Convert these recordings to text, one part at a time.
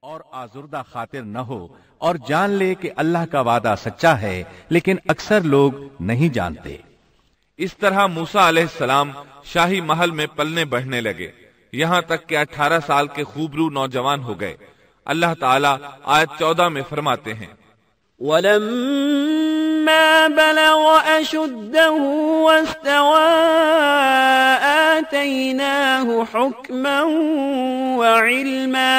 اور آزردہ خاطر نہ ہو اور جان لے کہ اللہ کا وعدہ سچا ہے، لیکن اکثر لوگ نہیں جانتے۔ اس طرح موسیٰ علیہ السلام شاہی محل میں پلنے بڑھنے لگے، یہاں تک کہ 18 سال کے خوبرو نوجوان ہو گئے۔ اللہ تعالیٰ آیت 14 میں فرماتے ہیں، وَلَمَّا بَلَغَ أَشُدَّهُ وَاسْتَوَى آتَيْنَاهُ حُكْمًا وَعِلْمًا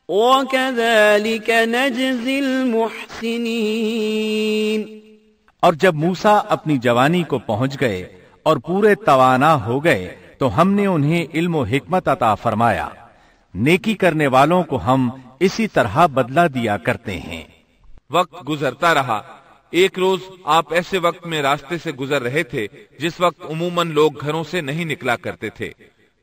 وَكَذَلِكَ نَجْزِي الْمُحْسِنِينَ۔ اور جب موسیٰ اپنی جوانی کو پہنچ گئے اور پورے توانا ہو گئے تو ہم نے انہیں علم و حکمت عطا فرمایا، نیکی کرنے والوں کو ہم اسی طرح بدلہ دیا کرتے ہیں۔ وقت گزرتا رہا، ایک روز آپ ایسے وقت میں راستے سے گزر رہے تھے جس وقت عموماً لوگ گھروں سے نہیں نکلا کرتے تھے۔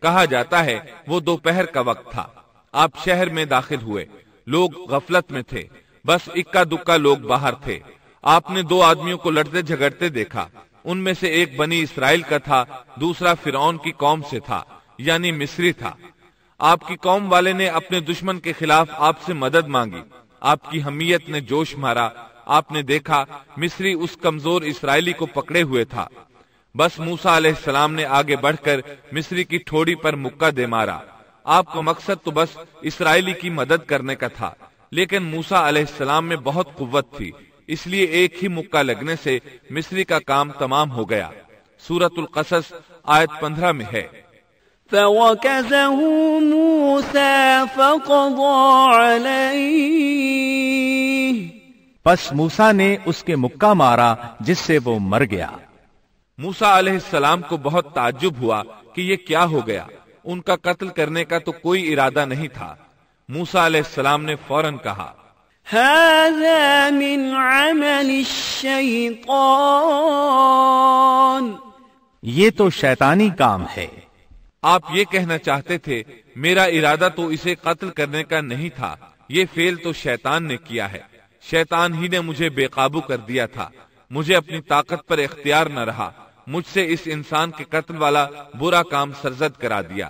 کہا جاتا ہے وہ دوپہر کا وقت تھا۔ آپ شہر میں داخل ہوئے، لوگ غفلت میں تھے، بس اکا دکا لوگ باہر تھے۔ آپ نے 2 آدمیوں کو لڑتے جھگڑتے دیکھا، ان میں سے ایک بنی اسرائیل کا تھا، دوسرا فرعون کی قوم سے تھا، یعنی مصری تھا۔ آپ کی قوم والے نے اپنے دشمن کے خلاف آپ سے مدد مانگی، آپ کی حمیت نے جوش مارا۔ آپ نے دیکھا مصری اس کمزور اسرائیلی کو پکڑے ہوئے تھا، بس موسیٰ علیہ السلام نے آگے بڑھ کر مصری کی ٹھوڑی پر مکہ دے مارا۔ آپ کا مقصد تو بس اسرائیلی کی مدد کرنے کا تھا، لیکن موسیٰ علیہ السلام میں بہت قوت تھی، اس لیے ایک ہی مکہ لگنے سے مصری کا کام تمام ہو گیا۔ سورۃ القصص آیت 15 میں ہے، فَوَكَزَهُ مُوسَى فَقَضَى عَلَيْهِ، پس موسیٰ نے اس کے مکہ مارا جس سے وہ مر گیا۔ موسیٰ علیہ السلام کو بہت تعجب ہوا کہ یہ کیا ہو گیا، ان کا قتل کرنے کا تو کوئی ارادہ نہیں تھا۔ موسیٰ علیہ السلام نے فوراً کہا، هَذَا مِنْ عَمَلِ الشَّيْطَانِ، یہ تو شیطانی کام ہے۔ آپ یہ کہنا چاہتے تھے میرا ارادہ تو اسے قتل کرنے کا نہیں تھا، یہ فعل تو شیطان نے کیا ہے۔ شیطان ہی نے مجھے بے قابو کر دیا تھا، مجھے اپنی طاقت پر اختیار نہ رہا، مجھ سے اس انسان کے قتل والا برا کام سرزد کرا دیا۔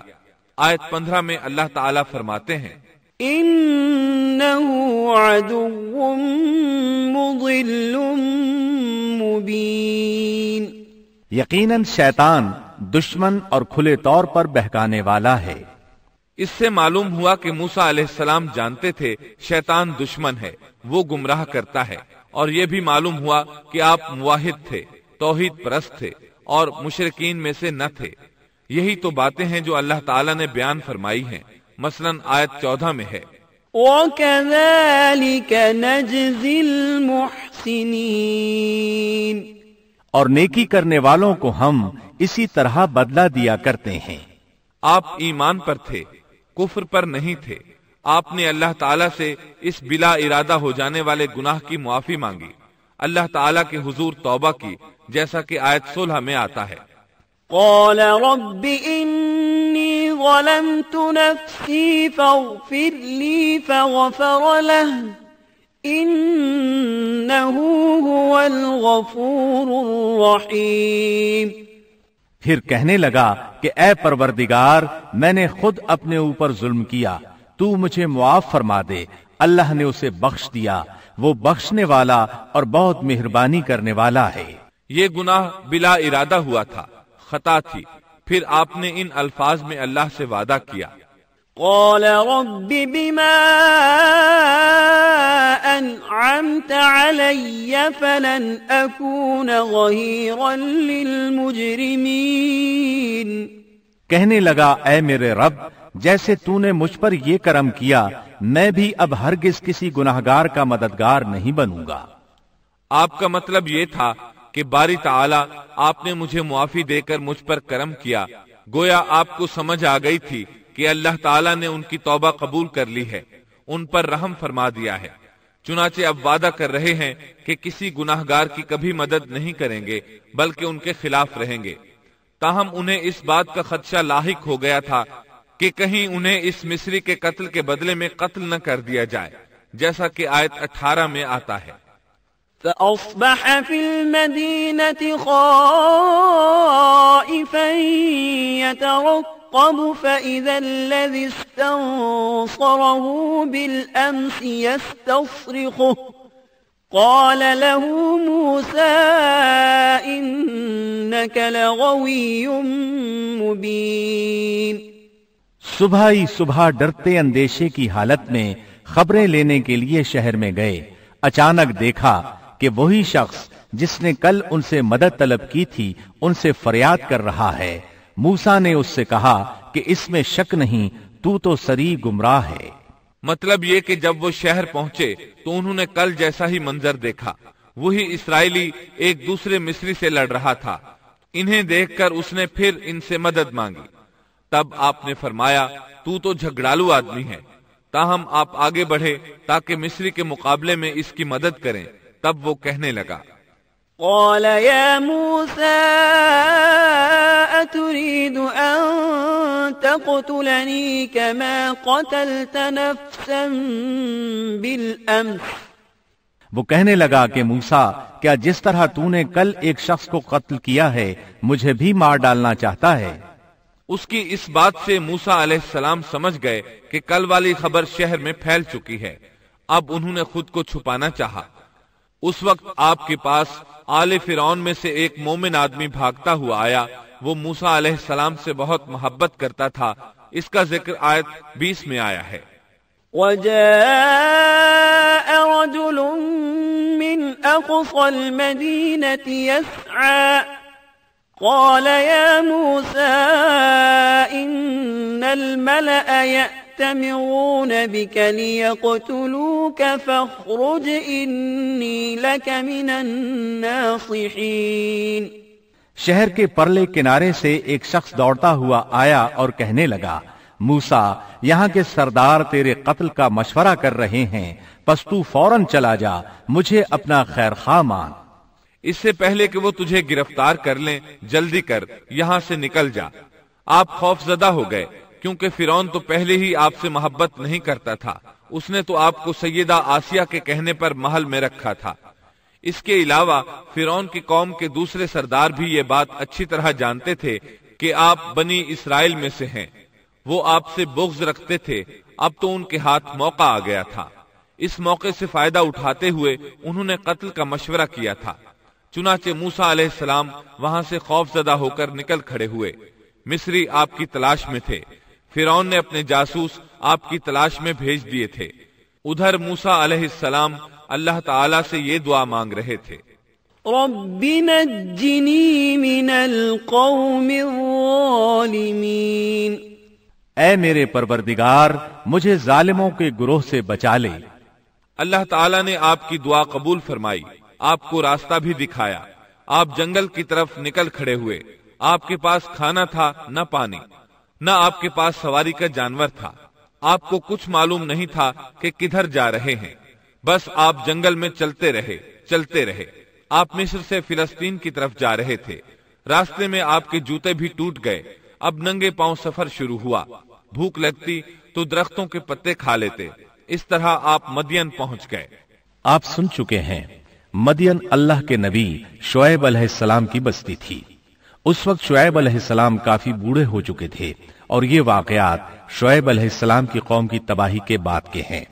آیت 15 میں اللہ تعالیٰ فرماتے ہیں، إِنَّهُ عَدُوٌّ مُضِلٌّ مُبِينٌ، یقیناً شیطان دشمن اور کھلے طور پر بہکانے والا ہے۔ اس سے معلوم ہوا کہ موسیٰ علیہ السلام جانتے تھے شیطان دشمن ہے، وہ گمراہ کرتا ہے، اور یہ بھی معلوم ہوا کہ آپ موحد تھے، توحید پرست تھے اور مشرکین میں سے نہ تھے۔ یہی تو باتیں ہیں جو اللہ تعالیٰ نے بیان فرمائی ہیں، مثلاً آیت 14 میں ہے، وَكَذَلِكَ نَجْزِي الْمُحْسِنِينَ، اور نیکی کرنے والوں کو ہم اسی طرح بدلہ دیا کرتے ہیں۔ آپ ایمان پر تھے، کفر پر نہیں تھے۔ آپ نے اللہ تعالیٰ سے اس بلا ارادہ ہو جانے والے گناہ کی معافی مانگی، اللہ تعالیٰ کے حضور توبہ کی، جیسا کہ آیت 16 میں آتا ہے، قال رب إني ظلمت نفسي فاغفر لي فغفر له إنه هو الغفور الرحيم۔ پھر کہنے لگا کہ اے پروردگار، میں نے خود اپنے اوپر ظلم کیا، تو مجھے معاف فرما دے۔ اللہ نے اسے بخش دیا، وہ بخشنے والا اور بہت مہربانی کرنے والا ہے۔ یہ گناہ بلا ارادہ ہوا تھا، خطا تھی۔ پھر آپ نے ان الفاظ میں اللہ سے وعدہ کیا، قال رب بما أنعمت علي فلن أكون ظهيرا للمجرمين۔ کہنے لگا اے میرے رب، جیسے تو نے مجھ پر یہ کرم کیا، میں بھی اب ہرگز کسی گناہگار کا مددگار نہیں بنوں گا۔ آپ کا مطلب یہ تھا کہ باری تعالیٰ آپ نے مجھے معافی دے کر مجھ پر کرم کیا۔ گویا آپ کو سمجھ آ گئی تھی کہ اللہ تعالیٰ نے ان کی توبہ قبول کر لی ہے، ان پر رحم فرما دیا ہے۔ چنانچہ اب وعدہ کر رہے ہیں کہ کسی گناہگار کی کبھی مدد نہیں کریں گے، بلکہ ان کے خلاف رہیں گے۔ تاہم انہیں اس بات کا خدشہ لاحق ہو گیا تھا کہ کہیں انہیں اس مصری کے قتل کے بدلے میں قتل نہ کر دیا جائے، جیسا کہ آیت 18 میں آتا ہے، فأصبح في المدينة خائفا يترقب يترقب فإذا الذي استنصره بالأمس يستصرخه قال له موسى إنك لغوي مبين۔ صبح ہی صبح ڈرتے اندیشے کی حالت میں خبریں لینے کے لیے شہر میں گئے۔ اچانک دیکھا کہ وہی شخص جس نے کل ان سے مدد طلب کی تھی ان سے فریاد کر رہا ہے۔ موسیٰ نے اس سے کہا کہ اس میں شک نہیں، تو سری گمراہ ہے۔ مطلب یہ کہ جب وہ شہر پہنچے تو انہوں نے کل جیسا ہی منظر دیکھا، وہی اسرائیلی ایک دوسرے مصری سے لڑ رہا تھا۔ انہیں دیکھ کر اس نے پھر ان سے مدد مانگی۔ تب آپ نے فرمایا تو جھگڑالو آدمی ہے، تاہم آپ آگے بڑھے تاکہ مصری کے مقابلے میں اس کی مدد کریں۔ تب وہ کہنے لگا قال يا موسى أتريد أن تقتلني كما قتلت نفسا بالأمس؟ وہ کہنے لگا کہ موسیٰ، کیا جس طرح تو نے کل ایک شخص کو قتل کیا ہے مجھے بھی مار ڈالنا چاہتا ہے؟ اس کی اس بات سے موسیٰ علیہ السلام سمجھ گئے کہ کل والی خبر شہر میں پھیل چکی ہے۔ اب انہوں نے خود کو چھپانا چاہا۔ اس وقت آپ کے پاس آل فرعون میں سے ایک مومن آدمی بھاگتا ہوا آیا۔ وہ موسیٰ علیہ السلام سے بہت محبت کرتا تھا۔ اس کا ذکر آیت 20 میں آیا ہے۔ وجاء رجل من أقصى المدينة يسعى قال يا موسى إن الملأ يأتمرون بك ليقتلوك فاخرج إني لك من الناصحين۔ شہر کے پرلے کنارے سے ایک شخص دوڑتا ہوا آیا اور کہنے لگا موسیٰ، یہاں کے سردار تیرے قتل کا مشورہ کر رہے ہیں، پس تو فوراً چلا جا، مجھے اپنا خیر خواہ مان۔ اس سے پہلے کہ وہ تجھے گرفتار کر لیں جلدی کر یہاں سے نکل جا۔ آپ خوف زدہ ہو گئے کیونکہ فرعون تو پہلے ہی آپ سے محبت نہیں کرتا تھا۔ اس نے تو آپ کو سیدہ آسیہ کے کہنے پر محل میں رکھا تھا۔ اس کے علاوہ فرعون کی قوم کے دوسرے سردار بھی یہ بات اچھی طرح جانتے تھے کہ آپ بنی اسرائیل میں سے ہیں۔ وہ آپ سے بغض رکھتے تھے۔ اب تو ان کے ہاتھ موقع آ گیا تھا۔ اس موقع سے فائدہ اٹھاتے ہوئے انہوں نے قتل کا مشورہ کیا تھا۔ چنانچہ موسیٰ علیہ السلام وہاں سے خوف زدہ ہو کر نکل کھڑے ہوئے۔ مصری آپ کی تلاش میں تھے۔ فرعون نے اپنے جاسوس آپ کی تلاش میں بھیج دیے تھے۔ ادھر موسیٰ علیہ السلام اللہ تعالیٰ سے یہ دعا مانگ رہے تھے، رب نجنی من القوم الظالمین۔ اے میرے پروردگار، مجھے ظالموں کے گروہ سے بچا لے۔ اللہ تعالیٰ نے آپ کی دعا قبول فرمائی، آپ کو راستہ بھی دکھایا۔ آپ جنگل کی طرف نکل کھڑے ہوئے۔ آپ کے پاس کھانا تھا نہ پانی، نہ آپ کے پاس سواری کا جانور تھا۔ آپ کو کچھ معلوم نہیں تھا کہ کدھر جا رہے ہیں، بس آپ جنگل میں چلتے رہے۔ آپ مصر سے فلسطین کی طرف جا رہے تھے۔ راستے میں آپ کے جوتے بھی ٹوٹ گئے۔ اب ننگے پاؤں سفر شروع ہوا۔ بھوک لگتی تو درختوں کے پتے کھا لیتے۔ اس طرح آپ مدین پہنچ گئے۔ آپ سن چکے ہیں مدین اللہ کے نبی شعیب علیہ السلام کی بستی تھی۔ اس وقت شعیب علیہ السلام کافی بوڑھے ہو چکے تھے اور یہ واقعات شعیب علیہ السلام کی قوم کی تباہی کے بعد کے ہیں۔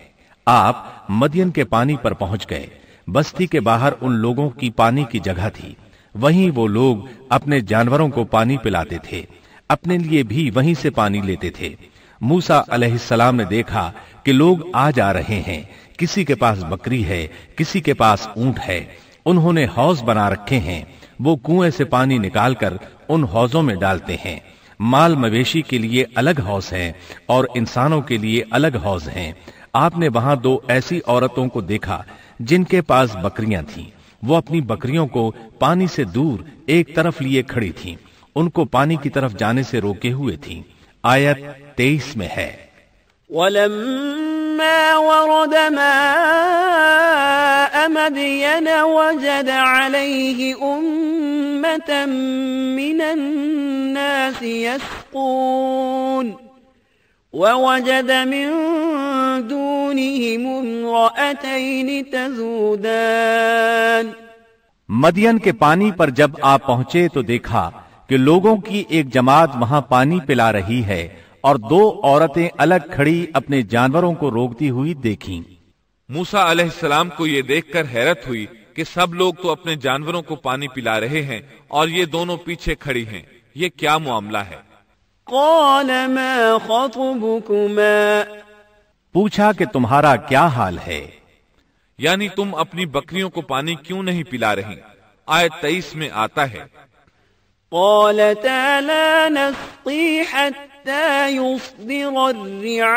آپ مدین کے پانی پر پہنچ گئے۔ بستی کے باہر ان لوگوں کی پانی کی جگہ تھی۔ وہیں وہ لوگ اپنے جانوروں کو پانی پلاتے تھے، اپنے لیے بھی وہیں سے پانی لیتے تھے۔ موسیٰ علیہ السلام نے دیکھا کہ لوگ آ جا رہے ہیں، کسی کے پاس بکری ہے، کسی کے پاس اونٹ ہے۔ انہوں نے حوض بنا رکھے ہیں، وہ کنویں سے پانی نکال کر ان حوضوں میں ڈالتے ہیں۔ مال مویشی کے لیے الگ حوض ہیں اور انسانوں کے لیے الگ حوض ہیں۔ آپ نے وہاں دو ایسی عورتوں کو دیکھا جن کے پاس بکریاں تھیں۔ وہ اپنی بکریوں کو پانی سے دور ایک طرف لیے کھڑی تھیں، ان کو پانی کی طرف جانے سے روکے ہوئے تھیں۔ آیت 23 میں ہے، وَلَمَّا وَرَدَ مَاءَ مَدْيَنَ وَجَدَ عَلَيْهِ أُمَّةً مِّنَ النَّاسِ يَسْقُونَ وَوَجَدَ مِن دُونِهِمُ امْرَأَتَيْنِ تَذُودَانِ۔ مدین کے پانی پر جب آپ پہنچے تو دیکھا کہ لوگوں کی ایک جماعت وہاں پانی پلا رہی ہے اور دو عورتیں الگ کھڑی اپنے جانوروں کو روکتی ہوئی دیکھیں۔ موسیٰ علیہ السلام کو یہ دیکھ کر حیرت ہوئی کہ سب لوگ تو اپنے جانوروں کو پانی پلا رہے ہیں اور یہ دونوں پیچھے کھڑی ہیں، یہ کیا معاملہ ہے؟ قال ما خطبكما، پوچھا کہ تمہارا کیا حال ہے؟ یعنی تم اپنی بکریوں کو پانی کیوں نہیں پلا رہی؟ آیت 23 میں آتا ہے قالتا لا نسقي حتى يصدر الرعاء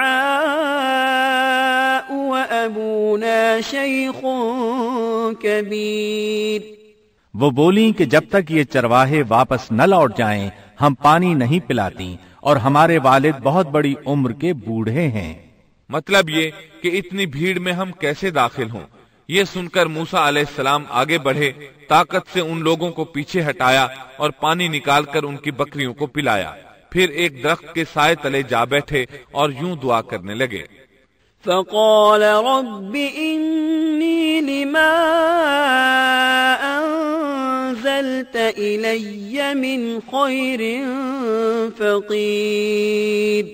وأبونا شيخ كبير، وہ بولیں کہ جب تک یہ چرواہے واپس نہ لوٹ جائیں ہم پانی نہیں پلاتی اور ہمارے والد بہت بڑی عمر کے بوڑھے ہیں۔ مطلب یہ کہ اتنی بھیڑ میں ہم کیسے داخل ہوں؟ یہ سن کر موسیٰ علیہ السلام آگے بڑھے، طاقت سے ان لوگوں کو پیچھے ہٹایا اور پانی نکال کر ان کی بکریوں کو پلایا، پھر ایک درخت کے سائے تلے جا بیٹھے اور یوں دعا کرنے لگے فقال رب إني لما أنزلت إلي من خير فقير،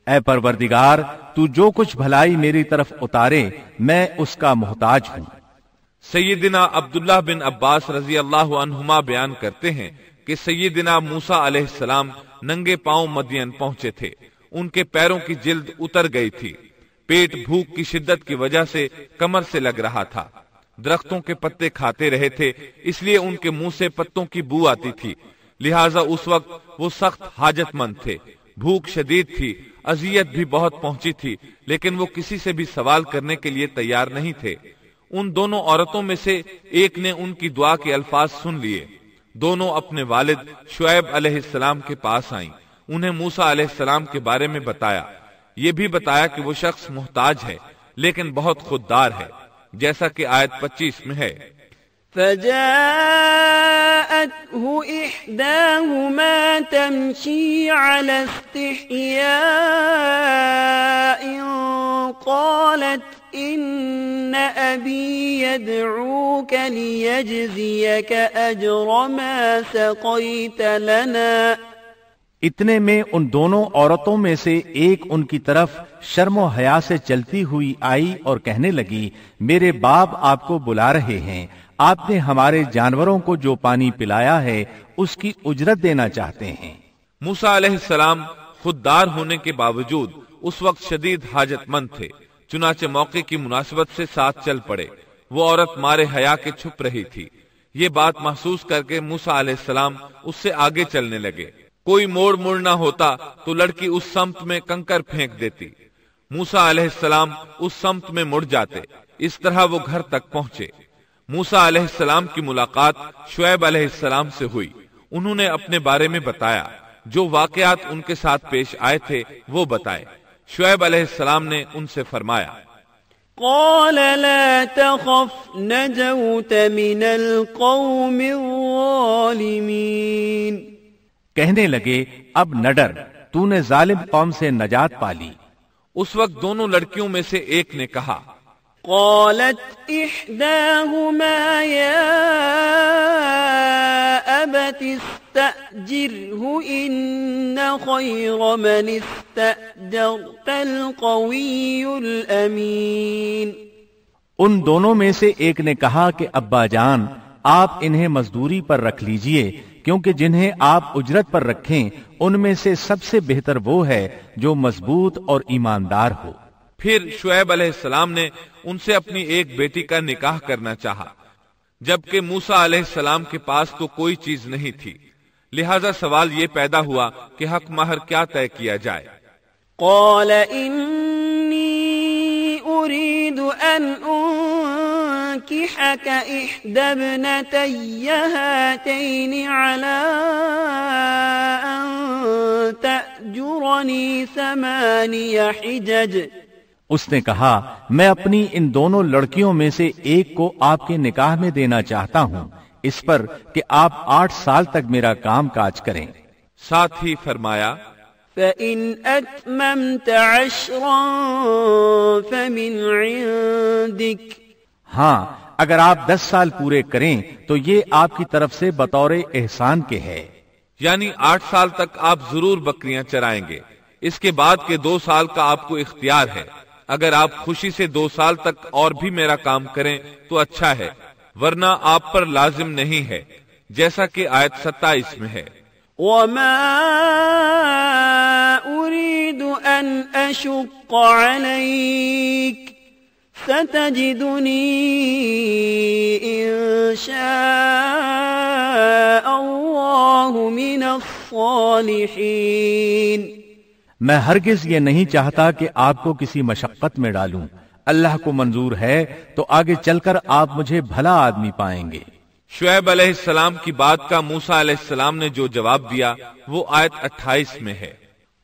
اے پروردگار تو جو کچھ بھلائی میری طرف اتارے میں اس کا محتاج ہوں۔ سیدنا عبداللہ بن عباس رضی اللہ عنہما بیان کرتے ہیں کہ سیدنا موسیٰ علیہ السلام ننگے پاؤں مدین پہنچے تھے، ان کے پیروں کی جلد اتر گئی تھی، پیٹ بھوک کی شدت کی وجہ سے کمر سے لگ رہا تھا، درختوں کے پتے کھاتے رہے تھے اس لیے ان کے منہ سے پتوں کی بو آتی تھی، لہٰذا اس وقت وہ سخت حاجت مند تھے، بھوک شدید تھی، اذیت بھی بہت پہنچی تھی، لیکن وہ کسی سے بھی سوال کرنے کے لیے تیار نہیں تھے۔ ان دونوں عورتوں میں سے ایک نے ان کی دعا کے الفاظ سن لیے، دونوں اپنے والد شعیب علیہ السلام کے پاس آئیں، انہیں موسیٰ علیہ السلام کے بارے میں بتایا، یہ بھی بتایا کہ وہ شخص محتاج ہے لیکن بہت خوددار ہے، جیسا کہ آیت 25 میں ہے فجاءته إحداهما تمشي على استحياء قالت إن أبي يدعوك ليجزيك أجر ما سقيت لنا۔ اتنے میں ان دونوں عورتوں میں سے ایک ان کی طرف شرم و حیا سے چلتی ہوئی آئی اور کہنے لگی میرے باپ آپ کو بلا رہے ہیں، آپ نے ہمارے جانوروں کو جو پانی پلایا ہے اس کی اجرت دینا چاہتے ہیں۔ موسیٰ علیہ السلام خوددار ہونے کے باوجود اس وقت شدید حاجت مند تھے، چنانچہ موقع کی مناسبت سے ساتھ چل پڑے۔ وہ عورت مارے حیا کے چھپ رہی تھی، یہ بات محسوس کر کے موسیٰ علیہ السلام اس سے آگے چلنے لگے، کوئی موڑ نہ ہوتا تو لڑکی اس سمت میں کنکر پھینک دیتی، موسیٰ علیہ السلام اس سمت میں مڑ جاتے، اس طرح وہ گھر تک پہنچے۔ موسیٰ علیہ السلام کی ملاقات شعیب علیہ السلام سے ہوئی، انہوں نے اپنے بارے میں بتایا، جو واقعات ان کے ساتھ پیش آئے تھے وہ بتائے۔ شعیب علیہ السلام نے ان سے فرمایا قال لا تخف نجوت من القوم الظالمین، کہنے لگے اب نہ ڈر، تو نے ظالم قوم سے نجات پالی۔ اس وقت دونوں لڑکیوں میں سے ایک نے کہا قالت احداهما يا ابت استأجره ان خير من استأجرت القوي الامين، ان دونوں میں سے ایک نے کہا کہ ابا جان آپ انہیں مزدوری پر رکھ لیجئے، کیونکہ جنہیں آپ اجرت پر رکھیں ان میں سے سب سے بہتر وہ ہے جو مضبوط اور ایماندار ہو۔ پھر شعیب علیہ السلام نے ان سے اپنی ایک بیٹی کا نکاح کرنا چاہا، جبکہ موسیٰ علیہ السلام کے پاس تو کوئی چیز نہیں تھی، لہذا سوال یہ پیدا ہوا کہ حق مہر کیا طے کیا جائے۔ قال انی اريد ان انكحك احدى ابنتي هاتين على ان تأجرني 8 حجج، اس نے کہا میں اپنی ان دونوں لڑکیوں میں سے ایک کو آپ کے نکاح میں دینا چاہتا ہوں، اس پر کہ آپ 8 سال تک میرا کام کاج کریں۔ ساتھ ہی فرمایا فَإِنْ أَتْمَمْتَ 10 فَمِنْ عِنْدِكَ، ہاں اگر آپ 10 سال پورے کریں تو یہ آپ کی طرف سے بطور احسان کے ہے۔ یعنی 8 سال تک آپ ضرور بکریاں چرائیں گے، اس کے بعد کے 2 سال کا آپ کو اختیار ہے، اگر آپ خوشی سے 2 سال تک اور بھی میرا کام کریں تو اچھا ہے، ورنہ آپ پر لازم نہیں ہے، جیسا کہ آیت 27 میں ہے۔ وما أريد أن أشق عليك ستجدني إن شاء الله من الصالحين۔ میں ہرگز یہ نہیں چاہتا کہ آپ کو کسی مشقت میں ڈالوں، اللہ کو منظور ہے تو آگے چل کر آپ مجھے بھلا آدمی پائیں گے۔ شعیب علیہ السلام کی بات کا موسیٰ علیہ السلام نے جو جواب دیا وہ آیت 28 میں ہے۔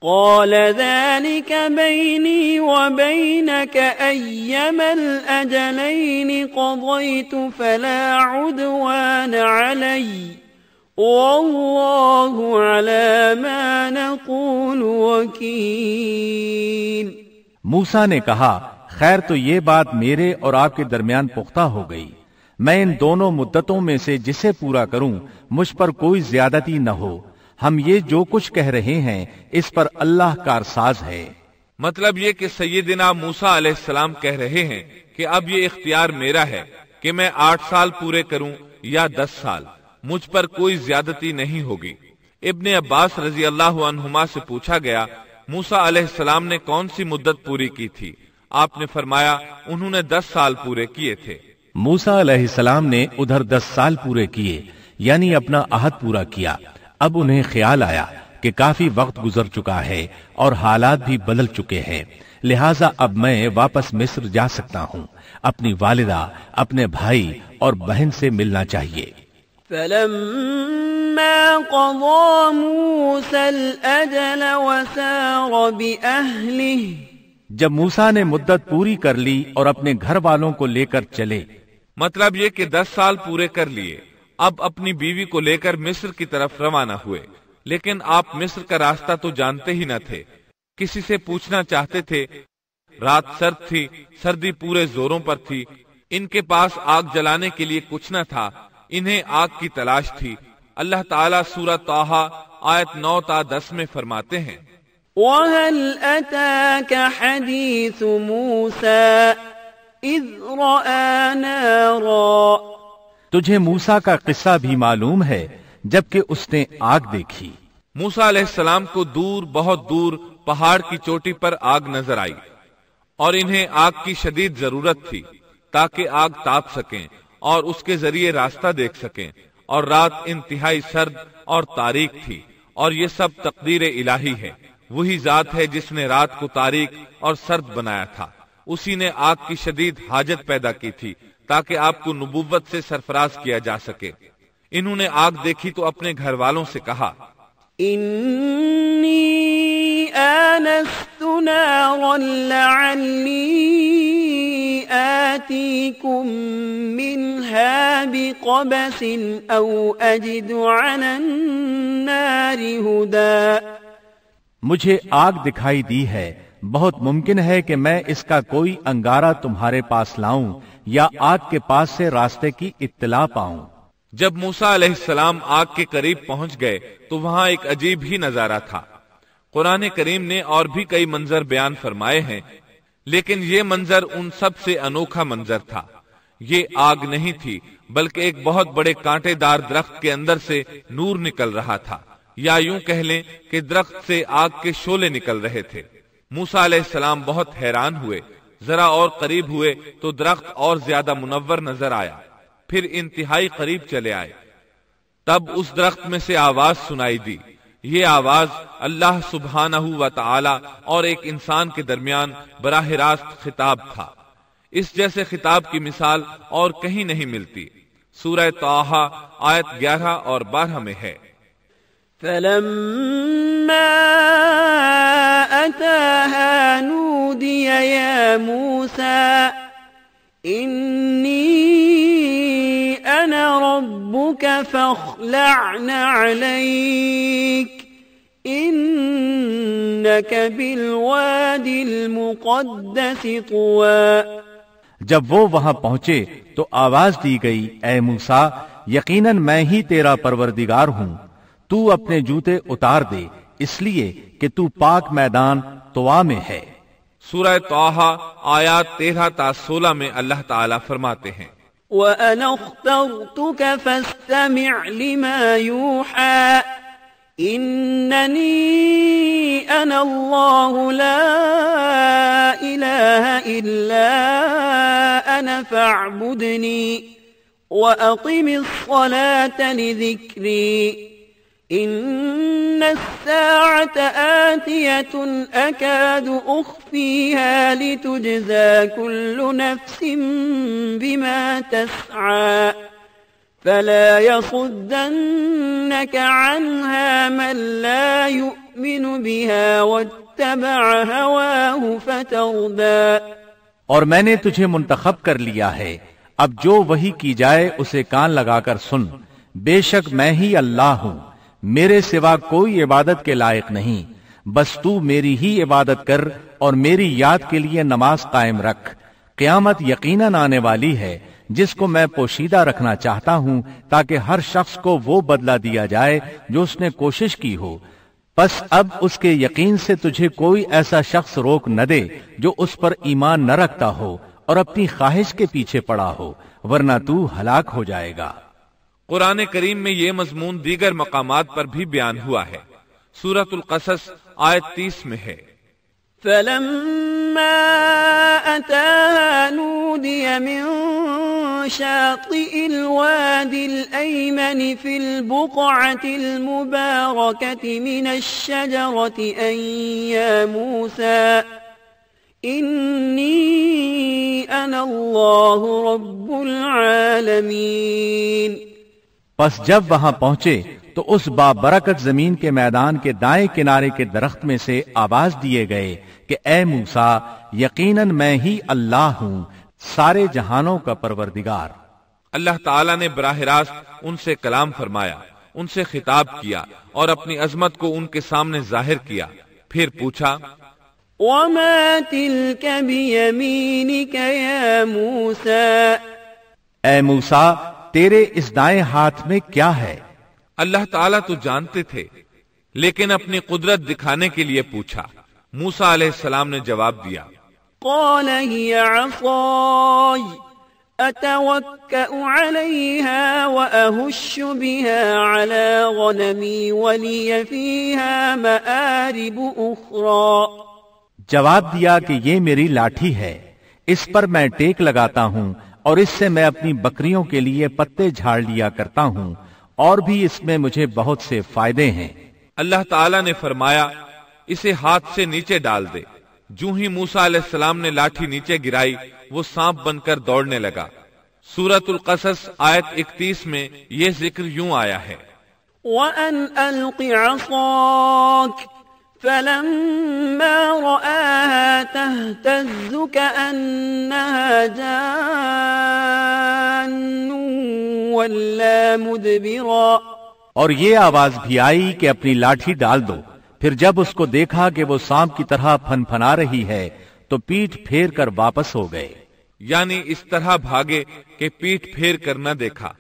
قال ذلك بيني وبينك أيما الأجلين قضيت فلا عدوان علي والله على ما نقول وكيل۔ موسیٰ نے کہا خیر تو یہ بات میرے اور آپ کے درمیان پختہ ہو گئی، میں ان دونوں مدتوں میں سے جسے پورا کروں مجھ پر کوئی زیادتی نہ ہو، ہم یہ جو کچھ کہہ رہے ہیں اس پر اللہ کارساز ہے۔ مطلب یہ کہ سیدنا موسیٰ علیہ السلام کہہ رہے ہیں کہ اب یہ اختیار میرا ہے کہ میں 8 سال پورے کروں یا 10 سال، مجھ پر کوئی زیادتی نہیں ہوگی۔ ابن عباس رضی اللہ عنہما سے پوچھا گیا موسیٰ علیہ السلام نے کون سی مدت پوری کی تھی؟ آپ نے فرمایا انہوں نے 10 سال پورے کیے تھے۔ موسیٰ علیہ السلام نے ادھر 10 سال پورے کیے، یعنی اپنا عہد پورا کیا۔ اب انہیں خیال آیا کہ کافی وقت گزر چکا ہے اور حالات بھی بدل چکے ہیں، لہٰذا اب میں واپس مصر جا سکتا ہوں، اپنی والدہ، اپنے بھائی اور بہن سے ملنا چاہیے۔ فلما قضى موسى الأجل وسار بأهله، جب موسیٰ نے مدت پوری کر لی اور اپنے گھر والوں کو لے کر چلے، مطلب یہ کہ 10 سال پورے کر لیے، اب اپنی بیوی کو لے کر مصر کی طرف روانہ ہوئے، لیکن آپ مصر کا راستہ تو جانتے ہی نہ تھے، کسی سے پوچھنا چاہتے تھے، رات سرد تھی، سردی پورے زوروں پر تھی، ان کے پاس آگ جلانے کے لیے کچھ نہ تھا، انہیں آگ کی تلاش تھی۔ اللہ تعالیٰ سورہ طٰہٰ آیت 9 تا 10 میں فرماتے ہیں وَهَلْ أَتَاكَ حَدِيثُ مُوسَىٰ إِذْ رَأَىٰ نَارًا، تجھے موسیٰ کا قصہ بھی معلوم ہے جبکہ اس نے آگ دیکھی۔ موسیٰ علیہ السلام کو دور، بہت دور پہاڑ کی چوٹی پر آگ نظر آئی اور انہیں آگ کی شدید ضرورت تھی تاکہ آگ تاپ سکیں اور اس کے ذریعے راستہ دیکھ سکیں، اور رات انتہائی سرد اور تاریک تھی، اور یہ سب تقدیر الہی ہے۔ وہی ذات ہے جس نے رات کو تاریک اور سرد بنایا تھا، اسی نے آگ کی شدید حاجت پیدا کی تھی تاکہ آپ کو نبوت سے سرفراز کیا جا سکے۔ انہوں نے آگ دیکھی تو اپنے گھر والوں سے کہا انی آنست نارا لعلی آتیکم منها بقبس او اجد علی النار ہدا، مجھے آگ دکھائی دی ہے، بہت ممکن ہے کہ میں اس کا کوئی انگارہ تمہارے پاس لاؤں یا آگ کے پاس سے راستے کی اطلاع پاؤں۔ جب موسیٰ علیہ السلام آگ کے قریب پہنچ گئے تو وہاں ایک عجیب ہی نظارہ تھا۔ قرآن کریم نے اور بھی کئی منظر بیان فرمائے ہیں، لیکن یہ منظر ان سب سے انوکھا منظر تھا۔ یہ آگ نہیں تھی بلکہ ایک بہت بڑے کانٹے دار درخت کے اندر سے نور نکل رہا تھا، یا یوں کہہ لیں کہ درخت سے آگ کے شعلے نکل رہے تھے۔ موسیٰ علیہ السلام بہت حیران ہوئے، ذرا اور قریب ہوئے تو درخت اور زیادہ منور نظر آیا، پھر انتہائی قریب چلے آئے، تب اس درخت میں سے آواز سنائی دی۔ یہ آواز اللہ سبحانہ و تعالی اور ایک انسان کے درمیان براہ راست خطاب تھا۔ اس جیسے خطاب کی مثال اور کہیں نہیں ملتی۔ سورہ طٰہٰ آیت 11 اور 12 میں ہے فَلَمَّا أَتَاهَا نُودِيَ يَا مُوسَىٰ إِنِّي أَنَا رَبُّكَ فَاخْلَعْ عَلَيْكَ إِنَّكَ بِالْوَادِ الْمُقَدَّسِ طُوًى۔ جب وہ وہاں پہنچے تو آواز دی گئی، اے موسیٰ، یقیناً میں ہی تیرا پروردگار ہوں، تو اپنے جوتے اتار دے اس لیے کہ تو پاک میدان طوا میں ہے۔ سورہ طٰہٰ آیات 13 تا 16 میں اللہ تعالیٰ فرماتے ہیں وَأَنَا اخْتَرْتُكَ فَاسْتَمِعْ لِمَا يُوحَىٰ إِنَّنِي أَنَا اللَّهُ لَا إِلَٰهَ إِلَّا أَنَا فَاعْبُدْنِي وَأَقِمِ الصَّلَاةَ لِذِكْرِي إِنَّ السَّاعَةَ آتِيَةٌ أَكَادُ أُخْفِيهَا لِتُجْزَىٰ كُلُّ نَفْسٍ بِمَا تَسْعَىٰ فَلَا يَصُدَّنَّكَ عَنْهَا مَن لَّا يُؤْمِنُ بِهَا وَاتَّبَعَ هَوَاهُ فَتَرْدَىٰ۔ اور میں نے تجھے منتخب کر لیا ہے، اب جو وحی کی جائے اسے کان لگا کر سن۔ بے شک میں ہی اللہ ہوں، میرے سوا کوئی عبادت کے لائق نہیں، بس تو میری ہی عبادت کر اور میری یاد کے لیے نماز قائم رکھ۔ قیامت یقیناً آنے والی ہے جس کو میں پوشیدہ رکھنا چاہتا ہوں تاکہ ہر شخص کو وہ بدلہ دیا جائے جو اس نے کوشش کی ہو۔ پس اب اس کے یقین سے تجھے کوئی ایسا شخص روک نہ دے جو اس پر ایمان نہ رکھتا ہو اور اپنی خواہش کے پیچھے پڑا ہو، ورنہ تو ہلاک ہو جائے گا۔ قرآن کریم میں یہ مضمون دیگر مقامات پر بھی بیان ہوا ہے۔ سورۃ القصص آیت 30 میں ہے فَلَمَّا أَتَاهَا نُودِيَ مِن شَاطِئِ الْوَادِ الْأَيْمَنِ فِي الْبُقْعَةِ الْمُبَارَكَةِ مِنَ الشَّجَرَةِ أَن يَا مُوسَىٰ إِنِّي أَنَا اللَّهُ رَبُّ الْعَالَمِينَ۔ پس جب وہاں پہنچے تو اس بابرکت زمین کے میدان کے دائیں کنارے کے درخت میں سے آواز دیے گئے کہ اے موسیٰ، یقیناً میں ہی اللہ ہوں، سارے جہانوں کا پروردگار۔ اللہ تعالیٰ نے براہ راست ان سے کلام فرمایا، ان سے خطاب کیا اور اپنی عظمت کو ان کے سامنے ظاہر کیا، پھر پوچھا وَمَا تِلْكَ بِيَمِينِكَ يَا مُوسَىٰ، اے موسیٰ تیرے اس دائیں ہاتھ میں کیا ہے؟ اللہ تعالیٰ تو جانتے تھے، لیکن اپنی قدرت دکھانے کے لیے پوچھا۔ موسیٰ علیہ السلام نے جواب دیا قَالَ هِيَ عَصَايَ أَتَوَكَّأُ عَلَيْهَا وَأَهُشُّ بِهَا عَلَىٰ غَنَمِي وَلِيَ فِيهَا مَآرِبُ أُخْرَىٰ۔ جواب دیا کہ یہ میری لاٹھی ہے، اس پر میں ٹیک لگاتا ہوں اور اس سے میں اپنی بکریوں کے لیے پتے جھاڑ لیا کرتا ہوں، اور بھی اس میں مجھے بہت سے فائدے ہیں۔ اللہ تعالیٰ نے فرمایا اسے ہاتھ سے نیچے ڈال دے۔ جو ہی موسیٰ علیہ السلام نے لاٹھی نیچے گرائی وہ سانپ بن کر دوڑنے لگا۔ سورۃ القصص آیت 31 میں یہ ذکر یوں آیا ہے وَأَنْ أَلْقِ عَصَاكَ فَلَمَّا رَآهَا تَهْتَزُّ كَأَنَّهَا جَانٌّ وَلَّا مُدْبِرًا۔ اور یہ آواز بھی آئی کہ اپنی لاٹھی ڈال دو۔ پھر جب اس کو دیکھا کہ وہ سانپ کی طرح پھن پھنا رہی ہے تو پیٹھ پھیر کر واپس ہو گئے، یعنی اس طرح بھاگے کہ پیٹھ پھیر کر نہ دیکھا۔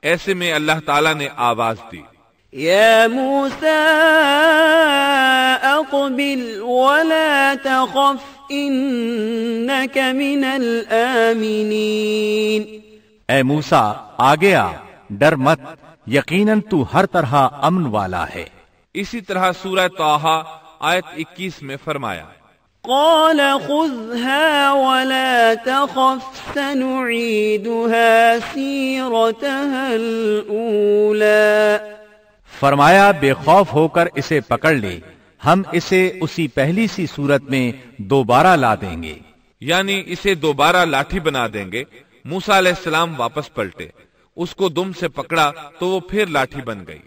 ایسے میں اللہ تعالیٰ نے آواز دی یا موسیٰ اقبل ولا تخف انک من الآمنین۔ اے موسیٰ آگے آ، ڈر مت، یقیناً تو ہر طرح امن والا ہے۔ اسی طرح سورہ طٰہٰ آیت 21 میں فرمایا قال خذها ولا تخف سنعيدها سيرتها الأولى۔ فرمایا بے خوف ہو کر اسے پکڑ لے، ہم اسے اسی پہلی سی صورت میں دوبارہ لا دیں گے، یعنی اسے دوبارہ لاٹھی بنا دیں گے۔ موسیٰ علیہ السلام واپس پلٹے، اس کو دم سے پکڑا تو وہ پھر لاٹھی بن گئی۔